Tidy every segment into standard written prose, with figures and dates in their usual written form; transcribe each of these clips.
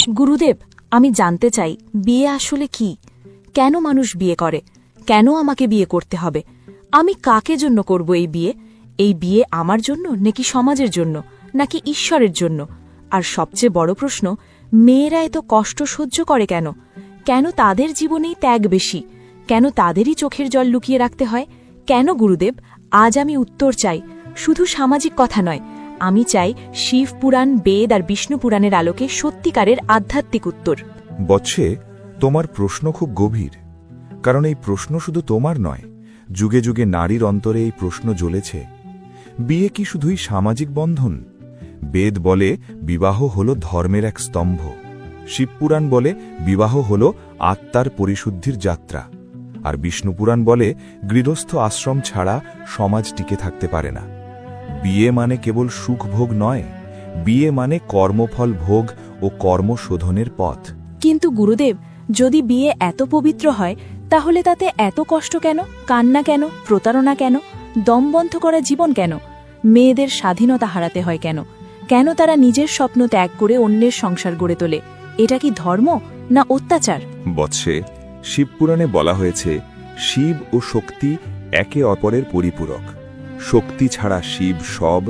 গুরুদেব, আমি জানতে চাই বিয়ে আসলে কি? কেন মানুষ বিয়ে করে? কেন আমাকে বিয়ে করতে হবে? আমি কাকে জন্য করব এই বিয়ে? এই বিয়ে আমার জন্য নাকি সমাজের জন্য নাকি ঈশ্বরের জন্য? আর সবচেয়ে বড় প্রশ্ন, মেয়েরা এত কষ্ট সহ্য করে কেন? কেন তাদের জীবনেই ত্যাগ বেশি? কেন তাদেরই চোখের জল লুকিয়ে রাখতে হয়? কেন গুরুদেব? আজ আমি উত্তর চাই, শুধু সামাজিক কথা নয়। আমি চাই শিব পুরাণ, বেদ আর বিষ্ণু পুরাণের আলোকে সত্যিকারের আধ্যাত্মিক উত্তর। বৎসে, তোমার প্রশ্ন খুব গভীর, কারণ এই প্রশ্ন শুধু তোমার নয়, যুগে যুগে নারীর অন্তরে এই প্রশ্ন জ্বলেছে। বিয়ে কি শুধুই সামাজিক বন্ধন? বেদ বলে বিবাহ হল ধর্মের এক স্তম্ভ, শিবপুরাণ বলে বিবাহ হল আত্মার পরিশুদ্ধির যাত্রা, আর বিষ্ণুপুরাণ বলে গৃহস্থ আশ্রম ছাড়া সমাজ টিকে থাকতে পারে না। বিয়ে মানে কেবল সুখ ভোগ নয়, বিয়ে মানে কর্মফল ভোগ ও কর্মশোধনের পথ। কিন্তু গুরুদেব, যদি বিয়ে এত পবিত্র হয়, তাহলে তাতে এত কষ্ট কেন? কান্না কেন? প্রতারণা কেন? দম বন্ধ করা জীবন কেন? মেয়েদের স্বাধীনতা হারাতে হয় কেন? কেন তারা নিজের স্বপ্ন ত্যাগ করে অন্যের সংসার গড়ে তোলে? এটা কি ধর্ম না অত্যাচার? বৎসে, শিবপুরাণে বলা হয়েছে শিব ও শক্তি একে অপরের পরিপূরক। শক্তি ছাড়া শিব সব,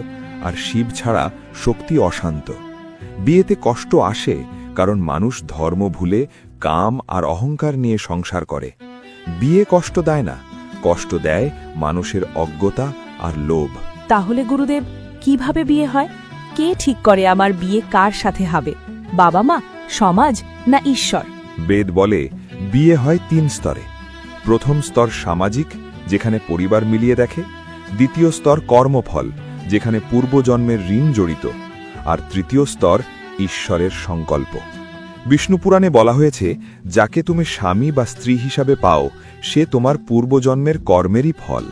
আর শিব ছাড়া শক্তি অশান্ত। বিয়েতে কষ্ট আসে কারণ মানুষ ধর্ম ভুলে কাম আর অহংকার নিয়ে সংসার করে। বিয়ে কষ্ট দেয় না, কষ্ট দেয় মানুষের অজ্ঞতা আর লোভ। তাহলে গুরুদেব, কিভাবে বিয়ে হয়? কে ঠিক করে আমার বিয়ে কার সাথে হবে? বাবা মা, সমাজ না ঈশ্বর? বেদ বলে বিয়ে হয় ৩ স্তরে। প্রথম স্তর সামাজিক, যেখানে পরিবার মিলিয়ে দেখে। দ্বিতীয় স্তর কর্মফল, যেখানে পূর্বজন্মের ঋণ জড়িত। আর তৃতীয় স্তর ঈশ্বরের সংকল্প। বিষ্ণুপুরাণে বলা হয়েছে, যাকে তুমি স্বামী বা স্ত্রী হিসাবে পাও, সে তোমার পূর্বজন্মের কর্মেরই ফল।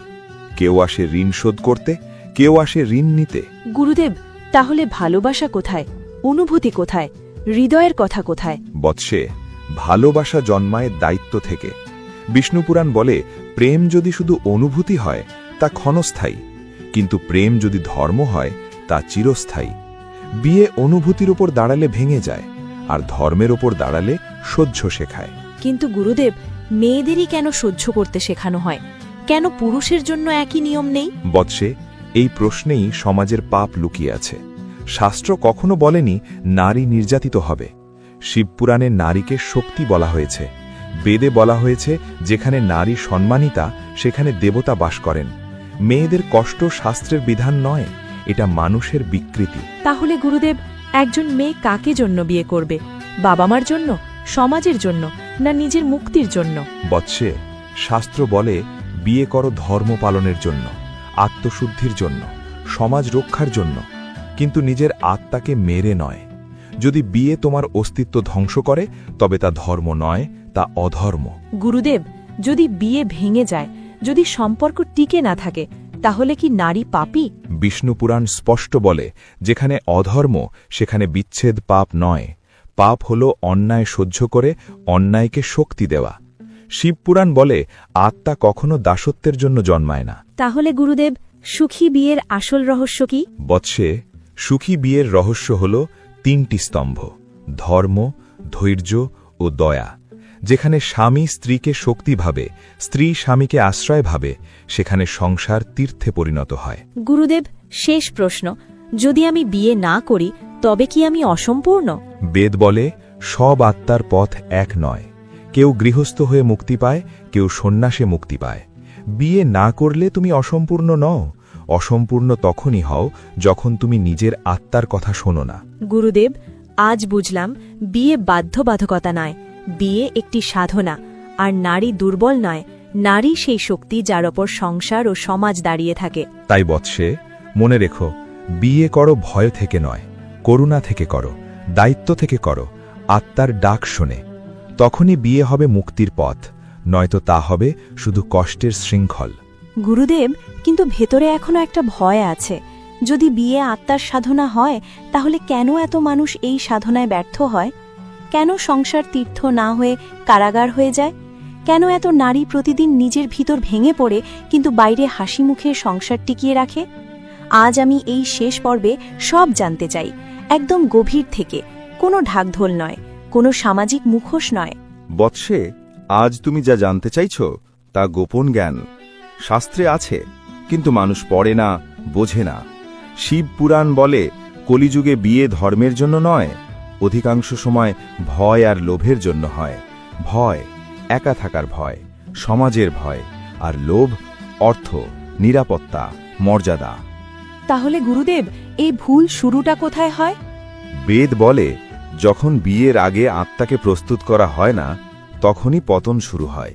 কেউ আসে ঋণ শোধ করতে, কেউ আসে ঋণ নিতে। গুরুদেব, তাহলে ভালোবাসা কোথায়? অনুভূতি কোথায়? হৃদয়ের কথা কোথায়? বৎসে, ভালোবাসা জন্মায় দায়িত্ব থেকে। বিষ্ণুপুরাণ বলে প্রেম যদি শুধু অনুভূতি হয় তা ক্ষণস্থায়ী, কিন্তু প্রেম যদি ধর্ম হয় তা চিরস্থায়ী। বিয়ে অনুভূতির ওপর দাঁড়ালে ভেঙে যায়, আর ধর্মের ওপর দাঁড়ালে সহ্য শেখায়। কিন্তু গুরুদেব, মেয়েদেরই কেন সহ্য করতে শেখানো হয়? কেন পুরুষের জন্য একই নিয়ম নেই? বৎসে, এই প্রশ্নেই সমাজের পাপ লুকিয়ে আছে। শাস্ত্র কখনো বলেনি নারী নির্যাতিত হবে। শিবপুরাণে নারীকে শক্তি বলা হয়েছে। বেদে বলা হয়েছে যেখানে নারী সম্মানিতা, সেখানে দেবতা বাস করেন। মেয়েদের কষ্ট শাস্ত্রের বিধান নয়, এটা মানুষের বিকৃতি। তাহলে গুরুদেব, একজন মেয়ে কাকে জন্য বিয়ে করবে? বাবা মার জন্য, সমাজের জন্য, না নিজের মুক্তির জন্য? বৎসে, শাস্ত্র বলে বিয়ে করো ধর্ম পালনের জন্য, আত্মশুদ্ধির জন্য, সমাজ রক্ষার জন্য, কিন্তু নিজের আত্মাকে মেরে নয়। যদি বিয়ে তোমার অস্তিত্ব ধ্বংস করে, তবে তা ধর্ম নয়, তা অধর্ম। গুরুদেব, যদি বিয়ে ভেঙে যায়, যদি সম্পর্ক টিকে না থাকে, তাহলে কি নারী পাপী? বিষ্ণুপুরাণ স্পষ্ট বলে, যেখানে অধর্ম সেখানে বিচ্ছেদ পাপ নয়। পাপ হল অন্যায় সহ্য করে অন্যায়কে শক্তি দেওয়া। শিবপুরাণ বলে আত্মা কখনো দাসত্বের জন্য জন্মায় না। তাহলে গুরুদেব, সুখী বিয়ের আসল রহস্য কি? বৎসে, সুখী বিয়ের রহস্য হল ৩টি স্তম্ভ: ধর্ম, ধৈর্য ও দয়া। যেখানে স্বামী স্ত্রীকে শক্তি ভাবে, স্ত্রী স্বামীকে আশ্রয় ভাবে, সেখানে সংসার তীর্থে পরিণত হয়। গুরুদেব, শেষ প্রশ্ন, যদি আমি বিয়ে না করি, তবে কি আমি অসম্পূর্ণ? বেদ বলে সব আত্মার পথ এক নয়। কেউ গৃহস্থ হয়ে মুক্তি পায়, কেউ সন্ন্যাসে মুক্তি পায়। বিয়ে না করলে তুমি অসম্পূর্ণ নও। অসম্পূর্ণ তখনই হও যখন তুমি নিজের আত্মার কথা শোনো না। গুরুদেব, আজ বুঝলাম বিয়ে বাধ্যবাধকতা নয়, বিয়ে একটি সাধনা। আর নারী দুর্বল নয়, নারী সেই শক্তি যার ওপর সংসার ও সমাজ দাঁড়িয়ে থাকে। তাই বৎসে, মনে রেখো, বিয়ে করো ভয় থেকে নয়, করুণা থেকে করো, দায়িত্ব থেকে করো, আত্মার ডাক শোনে। তখনই বিয়ে হবে মুক্তির পথ, নয়তো তা হবে শুধু কষ্টের শৃঙ্খল। গুরুদেব, কিন্তু ভেতরে এখনো একটা ভয় আছে। যদি বিয়ে আত্মার সাধনা হয়, তাহলে কেন এত মানুষ এই সাধনায় ব্যর্থ হয়? কেন সংসার তীর্থ না হয়ে কারাগার হয়ে যায়? কেন এত নারী প্রতিদিন নিজের ভিতর ভেঙে পড়ে কিন্তু বাইরে হাসি মুখে সংসার টিকিয়ে রাখে? আজ আমি এই শেষ পর্বে সব জানতে চাই, একদম গভীর থেকে, কোনো ঢাকঢোল নয়, কোনো সামাজিক মুখোশ নয়। বৎসে, আজ তুমি যা জানতে চাইছ তা গোপন জ্ঞান। শাস্ত্রে আছে, কিন্তু মানুষ পড়ে না, বোঝে না। শিব পুরাণ বলে কলিযুগে বিয়ে ধর্মের জন্য নয়, অধিকাংশ সময় ভয় আর লোভের জন্য হয়। ভয়, একা থাকার ভয়, সমাজের ভয়, আর লোভ, অর্থ, নিরাপত্তা, মর্যাদা। তাহলে গুরুদেব, এই ভুল শুরুটা কোথায় হয়? বেদ বলে যখন বিয়ের আগে আত্মাকে প্রস্তুত করা হয় না, তখনই পতন শুরু হয়।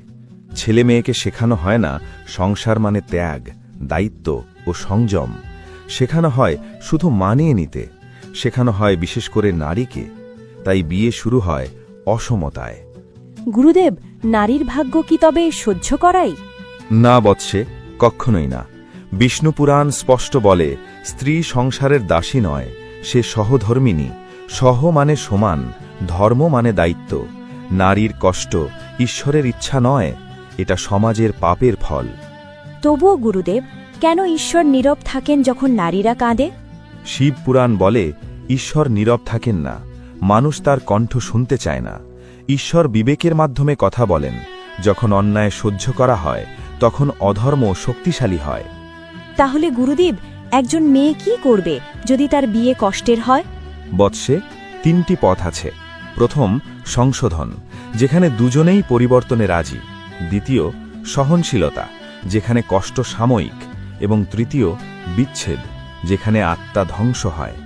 ছেলে মেয়েকে শেখানো হয় না সংসার মানে ত্যাগ, দায়িত্ব ও সংযম। শেখানো হয় শুধু মানিয়ে নিতে, শেখানো হয় বিশেষ করে নারীকে। তাই বিয়ে শুরু হয় অসমতায়। গুরুদেব, নারীর ভাগ্য কি তবে সহ্য করাই? না বৎসে, কখনোই না। বিষ্ণু পুরাণ স্পষ্ট বলে স্ত্রী সংসারের দাসী নয়, সে সহধর্মিণী। সহ মানে সমান, ধর্ম মানে দায়িত্ব। নারীর কষ্ট ঈশ্বরের ইচ্ছা নয়, এটা সমাজের পাপের ফল। তবুও গুরুদেব, কেন ঈশ্বর নীরব থাকেন যখন নারীরা কাঁদে? শিব পুরাণ বলে ঈশ্বর নীরব থাকেন না, মানুষ তার কণ্ঠ শুনতে চায় না। ঈশ্বর বিবেকের মাধ্যমে কথা বলেন। যখন অন্যায় সহ্য করা হয়, তখন অধর্ম শক্তিশালী হয়। তাহলে গুরুদেব, একজন মেয়ে কি করবে যদি তার বিয়ে কষ্টের হয়? বৎসে, 3টি পথ আছে। প্রথম, সংশোধন, যেখানে দুজনেই পরিবর্তনে রাজি। দ্বিতীয়, সহনশীলতা, যেখানে কষ্ট সাময়িক। এবং তৃতীয়, বিচ্ছেদ, যেখানে আত্মা ধ্বংস হয়।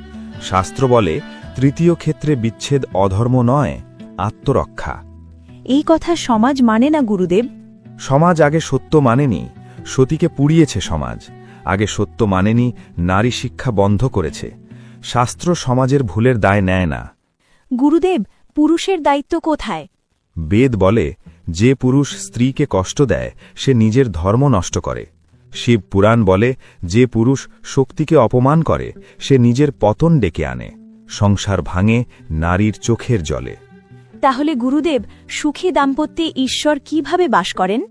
শাস্ত্র বলে তৃতীয় ক্ষেত্রে বিচ্ছেদ অধর্ম নয়, আত্মরক্ষা। এই কথা সমাজ মানে না গুরুদেব। সমাজ আগে সত্য মানেনি, সতীকে পুড়িয়েছে সমাজ। আগে সত্য মানেনি, নারী শিক্ষা বন্ধ করেছে। শাস্ত্র সমাজের ভুলের দায় নেয় না। গুরুদেব, পুরুষের দায়িত্ব কোথায়? বেদ বলে যে পুরুষ স্ত্রীকে কষ্ট দেয় সে নিজের ধর্ম নষ্ট করে। শিব পুরাণ বলে যে পুরুষ শক্তিকে অপমান করে সে নিজের পতন ডেকে আনে। সংসার ভাঙে নারীর চোখের জলে। তাহলে গুরুদেব, সুখী দাম্পত্যে ঈশ্বর কিভাবে বাস করেন?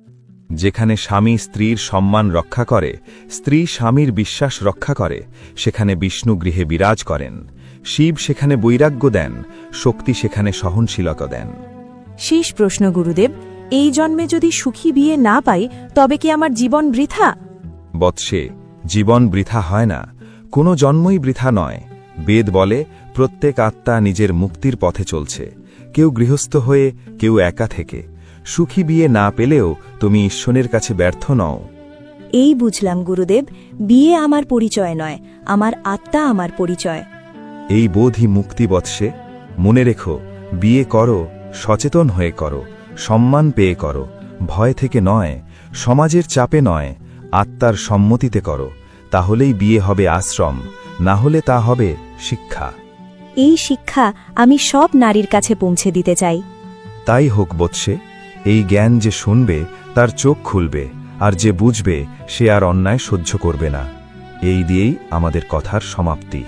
যেখানে স্বামী স্ত্রীর সম্মান রক্ষা করে, স্ত্রী স্বামীর বিশ্বাস রক্ষা করে, সেখানে বিষ্ণু গৃহে বিরাজ করেন। শিব সেখানে বৈরাগ্য দেন, শক্তি সেখানে সহনশীলতা দেন। শেষ প্রশ্ন গুরুদেব, এই জন্মে যদি সুখী বিয়ে না পাই, তবে কি আমার জীবন বৃথা? বৎসে, জীবন বৃথা হয় না, কোনো জন্মই বৃথা নয়। বেদ বলে প্রত্যেক আত্মা নিজের মুক্তির পথে চলছে, কেউ গৃহস্থ হয়ে, কেউ একা থেকে। সুখী বিয়ে না পেলেও তুমি ঈশ্বরের কাছে ব্যর্থ নও। এই বুঝলাম গুরুদেব, বিয়ে আমার পরিচয় নয়, আমার আত্মা আমার পরিচয়। এই বোধই মুক্তি বৎসে। মনে রেখো, বিয়ে করো, সচেতন হয়ে করো, সম্মান পেয়ে করো, ভয় থেকে নয়, সমাজের চাপে নয়, আত্মার সম্মতিতে করো। তাহলেই বিয়ে হবে আশ্রম, না হলে তা হবে শিক্ষা। এই শিক্ষা আমি সব নারীর কাছে পৌঁছে দিতে চাই। তাই হোক বৎসে, এই জ্ঞান যে শুনবে তার চোখ খুলবে, আর যে বুঝবে সে আর অন্যায় সহ্য করবে না। এই দিয়েই আমাদের কথার সমাপ্তি।